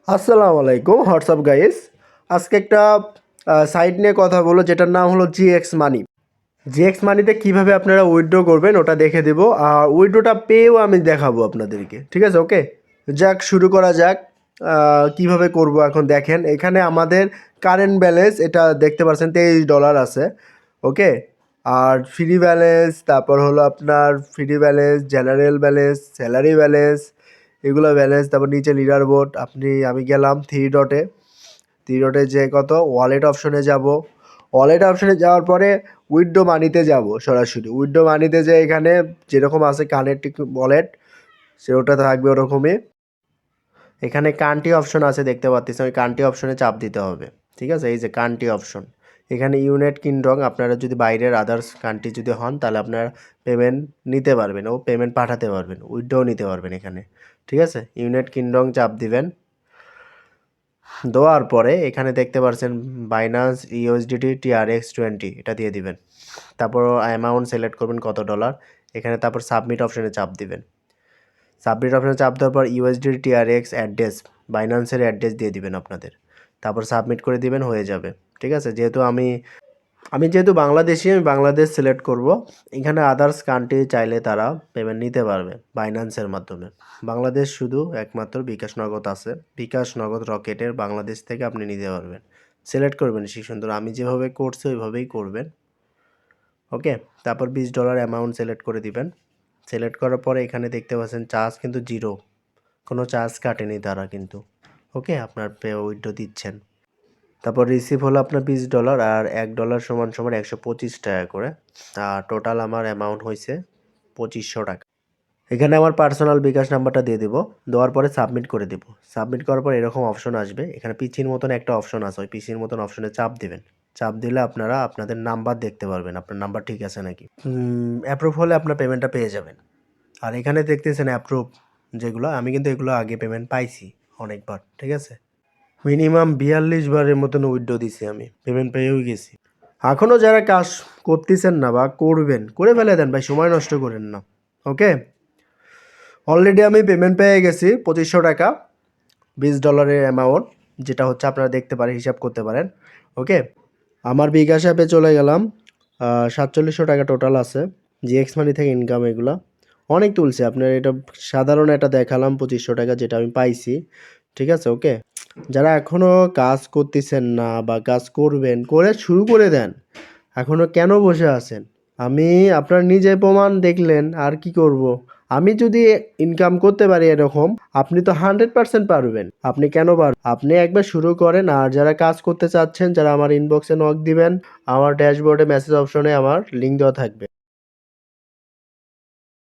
আসসালামু আলাইকুম WhatsApp guys. আজকে একটা সাইট নিয়ে কথা বলো যেটার নাম হলো জিএক্স মানি। জিএক্স মানিতে কিভাবে আপনারা উইথড্র করবেন ওটা দেখে দেবো, আর উইথড্রটা পেয়েও আমি দেখাবো আপনাদেরকে। ঠিক আছে, ওকে। যাক, শুরু করা যাক। কিভাবে করব এখন দেখেন, এখানে আমাদের কারেন্ট ব্যালেন্স এটা দেখতে পাচ্ছেন $23 আছে। ওকে। আর ফ্রি ব্যালেন্স, তারপর হলো আপনার free balance, general balance, salary balance, এগুলো ব্যালেন্স। তারপর নিচে লিডার বোর্ড। আমি গেলাম থ্রি ডটে যে কত ওয়ালেট অপশনে যাব। ওয়ালেট অপশনে যাওয়ার পরে উইথড্র মানিতে যাব। সরাসরি উইথড্র মানিতে যে এখানে যেরকম আছে কানেক্ট ওয়ালেট, সেটা থাকবে ওরকমই। এখানে কান্ট্রি অপশন আছে দেখতে পাচ্ছেন, ওই কান্ট্রি অপশনে চাপ দিতে হবে। ঠিক আছে, এই যে কান্ট্রি অপশন, এখানে ইউনাইটেড কিংডম, আপনারা যদি বাইরের আদার্স কান্ট্রি যদি হন তাহলে আপনারা পেমেন্ট নিতে পারবেন ও পেমেন্ট পাঠাতে পারবেন, উইথড্রও নিতে পারবেন এখানে। ঠিক আছে, ইউনাইটেড কিংডম চাপ দিবেন। দেওয়ার পরে এখানে দেখতে পাচ্ছেন বাইন্যান্স ইউএসডিটি TRX20, এটা দিয়ে দিবেন। তারপর অ্যামাউন্ট সিলেক্ট করবেন কত ডলার, এখানে তারপর সাবমিট অপশনে চাপ দিবেন। সাবমিট অপশনে চাপ দেওয়ার পর ইউএসডিটি TRX অ্যাড্রেস, বাইন্যান্সের অ্যাড্রেস দিয়ে দিবেন আপনাদের। তারপর সাবমিট করে দিবেন, হয়ে যাবে। ঠিক আছে, যেহেতু আমি যেহেতু বাংলাদেশি, আমি বাংলাদেশ সিলেক্ট করব। এখানে আদার্স কান্ট্রি চাইলে তারা পেমেন্ট নিতে পারবে বাইন্যান্সের মাধ্যমে। বাংলাদেশ শুধু একমাত্র বিকাশ নগদ আছে, বিকাশ নগদ রকেটের বাংলাদেশ থেকে আপনি নিতে পারবেন। সিলেক্ট করবেন সেই সুন্দর, আমি যেভাবে করছি ওইভাবেই করবেন। ওকে। তারপর $20 অ্যামাউন্ট সিলেক্ট করে দিবেন। সিলেক্ট করার পরে এখানে দেখতে পাচ্ছেন চার্জ কিন্তু জিরো, কোনো চার্জ কাটেনি তারা কিন্তু। ওকে, আপনার পে উইথড্র দিচ্ছেন। তারপর রিসিভ হলো আপনার $20, আর $1 সমান সমান 125 টাকা করে। আর টোটাল আমার অ্যামাউন্ট হয়েছে 2500 টাকা। এখানে আমার পার্সোনাল বিকাশ নাম্বারটা দিয়ে দেবো। দেওয়ার পরে সাবমিট করে দেবো। সাবমিট করার পর এরকম অপশন আসবে, এখানে পিসির মতন একটা অপশন আছে, ওই পিসির মতন অপশনে চাপ দেবেন। চাপ দিলে আপনারা আপনাদের নাম্বার দেখতে পারবেন, আপনার নাম্বার ঠিক আছে নাকি। অ্যাপ্রুভ হলে আপনার পেমেন্টটা পেয়ে যাবেন। আর এখানে দেখতেছেন অ্যাপ্রুভ, যেগুলো আমি কিন্তু এগুলো আগে পেমেন্ট পাইছি অনেকবার। ঠিক আছে, মিনিমাম 42 বারের মতন উইথড্র দিছি, আমি পেমেন্ট পেয়েও গেছি। এখনও যারা কাজ করতেছেন না বা করবেন, করে ফেলে দেন ভাই, সময় নষ্ট করেন না। ওকে, অলরেডি আমি পেমেন্ট পেয়ে গেছি 2500 টাকা, $20 অ্যামাউন্ট, যেটা হচ্ছে আপনারা দেখতে পারেন, হিসাব করতে পারেন। ওকে, আমার বিকাশ অ্যাপে চলে গেলাম। 4700 টাকা টোটাল আছে জিএক্স মানি থেকে ইনকাম। এগুলা অনেক তুলছে আপনার, এটা সাধারণ এটা দেখালাম 2500 টাকা যেটা আমি পাইছি। ঠিক আছে, ওকে। যারা এখনও কাজ করতেছেন না বা কাজ করবেন, করে শুরু করে দেন। এখনও কেন বসে আছেন? আমি আপনার নিজে প্রমাণ দেখলেন, আর কি করব। আমি যদি ইনকাম করতে পারি এরকম, আপনি তো 100% পারবেন। আপনি কেন পারবেন? আপনি একবার শুরু করেন। আর যারা কাজ করতে চাচ্ছেন, যারা আমার ইনবক্সে নক দিবেন, আমার ড্যাশবোর্ডে মেসেজ অপশনে আমার লিঙ্ক দেওয়া থাকবে।